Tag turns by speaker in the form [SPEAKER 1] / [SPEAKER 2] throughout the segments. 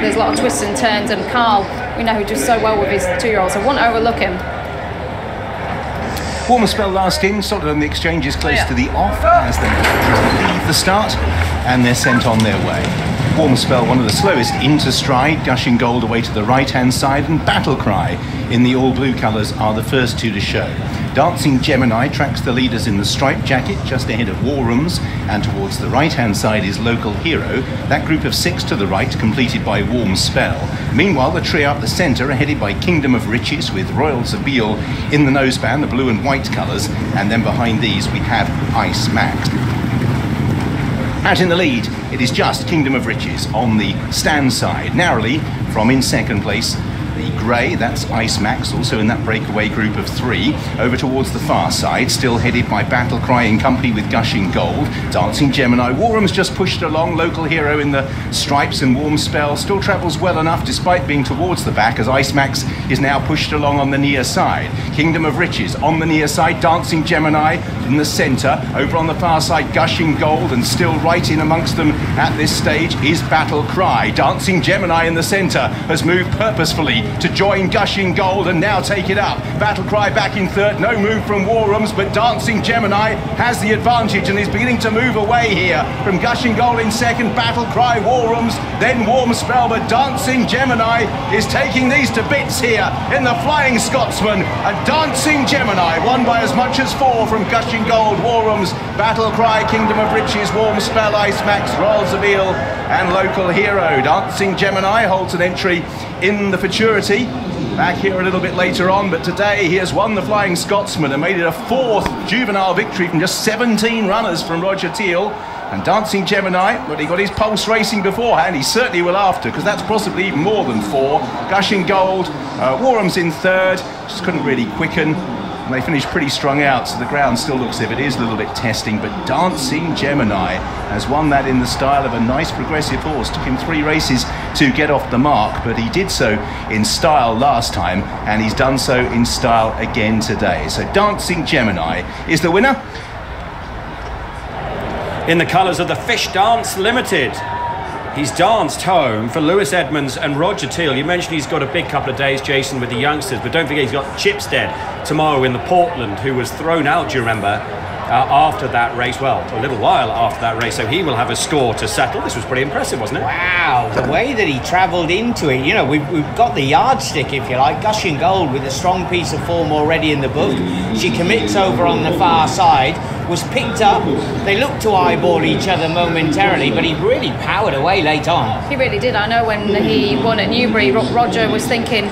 [SPEAKER 1] there's a lot of twists and turns, and Carl, we know, who does so well with his 2-year-old, so I won't overlook him.
[SPEAKER 2] Warmer spell last in, sorted on the exchanges close to the off as they leave the start, and they're sent on their way. Warmer spell, one of the slowest into stride. Gushing Gold away to the right-hand side, and Battle Cry in the all-blue colours are the first two to show. Dancing Gemini tracks the leaders in the striped jacket just ahead of War Rooms, and towards the right-hand side is Local Hero. That group of 6 to the right, completed by Warm Spell. Meanwhile, the trio up the centre are headed by Kingdom of Riches with Royal Zabeel in the noseband, the blue and white colours, and then behind these we have Ice Max. Out in the lead, it is just Kingdom of Riches on the stand side, narrowly from in second place. The grey, that's Ice Max, also in that breakaway group of 3. Over towards the far side, still headed by Battle Cry in company with Gushing Gold. Dancing Gemini, Warham's just pushed along. Local Hero in the stripes, and Warm Spell still travels well enough despite being towards the back, as Ice Max is now pushed along on the near side. Kingdom of Riches on the near side, Dancing Gemini in the centre. Over on the far side, Gushing Gold, and still right in amongst them at this stage is Battle Cry. Dancing Gemini in the centre has moved purposefully to join Gushing Gold and now take it up. Battle Cry back in third, no move from War Rooms, but Dancing Gemini has the advantage and is beginning to move away here from Gushing Gold in second. Battle Cry, War Rooms, then Warm Spell, but Dancing Gemini is taking these to bits here in the Flying Scotsman, and Dancing Gemini won by as much as 4 from Gushing Gold, War Rooms, Battle Cry, Kingdom of Riches, Warm Spell, Ice Max, Royal Zabeel and Local Hero. Dancing Gemini holds an entry in the Futurity back here a little bit later on, but today he has won the Flying Scotsman and made it a 4th juvenile victory from just 17 runners from Roger Teal. And Dancing Gemini, well, he got his pulse racing beforehand, he certainly will after, because that's possibly even more than 4. Gushing Gold, Warham's in third, just couldn't really quicken. And they finished pretty strung out, so the ground still looks as if it is a little bit testing, but Dancing Gemini has won that in the style of a nice progressive horse. Took him 3 races to get off the mark, but he did so in style last time, and he's done so in style again today. So Dancing Gemini is the winner.
[SPEAKER 3] In the colours of the Fish Dance Limited, he's danced home for Lewis Edmunds and Roger Teal. You mentioned he's got a big couple of days, Jason, with the youngsters, but don't forget he's got Chipstead tomorrow in the Portland, who was thrown out, do you remember, after that race, well, a little while after that race, so he will have a score to settle. This was pretty impressive, wasn't it?
[SPEAKER 4] Wow, the way that he travelled into it. You know, we've got the yardstick, if you like. Gushing Gold with a strong piece of form already in the book. She commits over on the far side, was picked up. They looked to eyeball each other momentarily, but he really powered away late on.
[SPEAKER 1] He really did. I know when he won at Newbury, Roger was thinking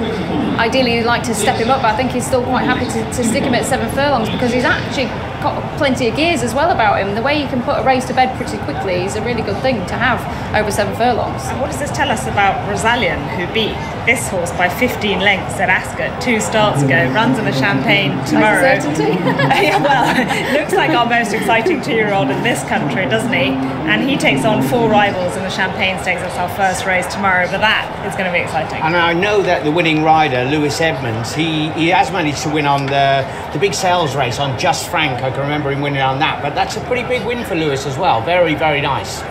[SPEAKER 1] ideally he'd like to step him up, but I think he's still quite happy to stick him at 7 furlongs, because he's actually got plenty of gears as well about him. The way he can put a race to bed pretty quickly is a really good thing to have over 7 furlongs.
[SPEAKER 5] And what does this tell us about Rosalian, who beat this horse by 15 lengths at Ascot 2 starts ago, runs in the Champagne tomorrow? Yeah, well, looks like our most exciting 2-year-old in this country, doesn't he? And he takes on 4 rivals in the Champagne Stakes. That's our first race tomorrow, but that is going to be exciting.
[SPEAKER 4] And I know that the winning rider, Lewis Edmunds, he has managed to win on the big sales race on Just Frank. I can remember him winning on that, but that's a pretty big win for Lewis as well. Very, very nice.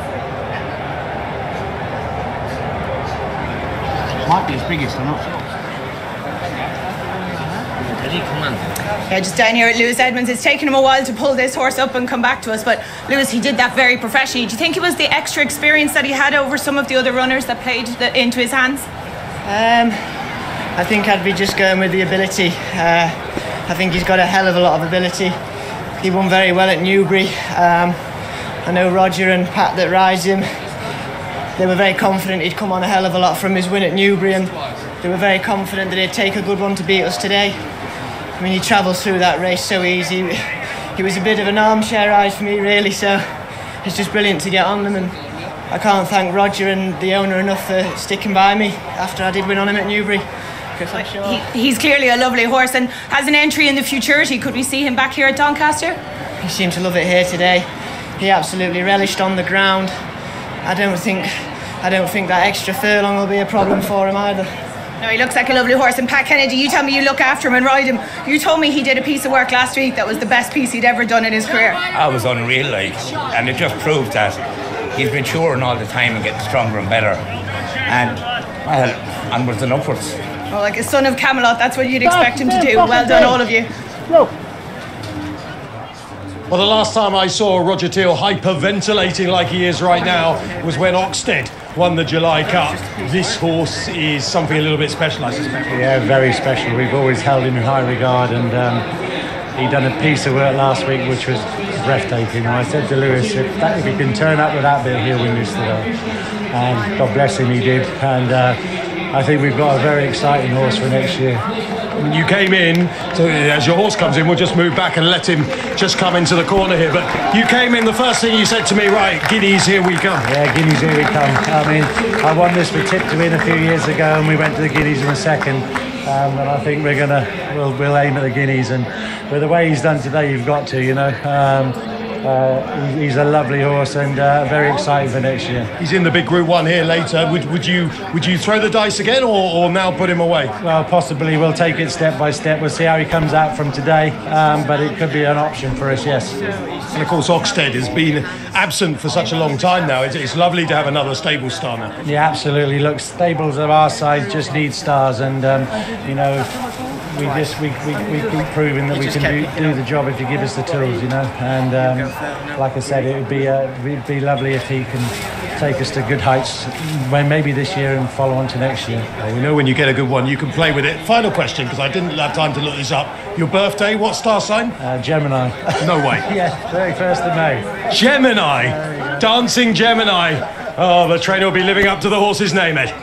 [SPEAKER 4] Might be his biggest, I'm not sure.
[SPEAKER 5] Yeah, just down here at Lewis Edmunds. It's taken him a while to pull this horse up and come back to us, but Lewis, he did that very professionally. Do you think it was the extra experience that he had over some of the other runners that played into his hands?
[SPEAKER 6] I think I'd be just going with the ability. I think he's got a hell of a lot of ability. He won very well at Newbury. I know Roger and Pat that rides him, they were very confident he'd come on a hell of a lot from his win at Newbury, and they were very confident that he'd take a good one to beat us today. I mean, he travels through that race so easy. He was a bit of an armchair ride for me, really, so it's just brilliant to get on them, and I can't thank Roger and the owner enough for sticking by me after I did win on him at Newbury. Sure.
[SPEAKER 5] He's clearly a lovely horse and has an entry in the Futurity. Could we see him back here at Doncaster?
[SPEAKER 6] He seemed to love it here today. He absolutely relished on the ground. I don't think that extra furlong will be a problem for him either.
[SPEAKER 5] No, he looks like a lovely horse. And Pat Kennedy, you tell me you look after him and ride him. You told me he did a piece of work last week that was the best piece he'd ever done in his career.
[SPEAKER 7] I was unreal, like, and it just proves that he's maturing all the time and getting stronger and better. And Onwards and upwards.
[SPEAKER 5] Well, like a son of Camelot, that's what you'd expect him to do. Well done, all of you.
[SPEAKER 8] Well, the last time I saw Roger Teal hyperventilating like he is right now was when Oxted won the July Cup. This horse is something a little bit special, I suspect.
[SPEAKER 9] Yeah, very special. We've always held him in high regard, and he done a piece of work last week which was breathtaking. And I said to Lewis, if he can turn up with that bit, he'll win this today. And God bless him, he did. And I think we've got a very exciting horse for next year.
[SPEAKER 8] You came in, so as your horse comes in, we'll just move back and let him just come into the corner here. But you came in, the first thing you said to me, right, Guineas, here we come.
[SPEAKER 9] Yeah, Guineas, here we come. I mean, I won this with Tip to Win a few years ago, and we went to the Guineas in a second. And I think we'll aim at the Guineas. And with the way he's done today, you've got to, you know. He's a lovely horse and very exciting for next year.
[SPEAKER 8] He's in the big Group 1 here later. Would you throw the dice again or now put him away?
[SPEAKER 9] Well, possibly. We'll take it step by step. We'll see how he comes out from today, but it could be an option for us, yes.
[SPEAKER 8] And of course, Oxted has been absent for such a long time now. It's lovely to have another stable star now.
[SPEAKER 9] Yeah, absolutely. Look, stables of our size just need stars, and you know, we keep proving that we can do the job if you give us the tools, you know. And like I said, it'd be lovely if he can take us to good heights, when maybe this year and follow on to next year.
[SPEAKER 8] Well, we know when you get a good one, you can play with it. Final question, because I didn't have time to look this up. Your birthday, what star sign?
[SPEAKER 9] Gemini.
[SPEAKER 8] No way.
[SPEAKER 9] Yeah, 31st of May.
[SPEAKER 8] Gemini. Dancing Gemini. Oh, the trainer will be living up to the horse's name, Ed.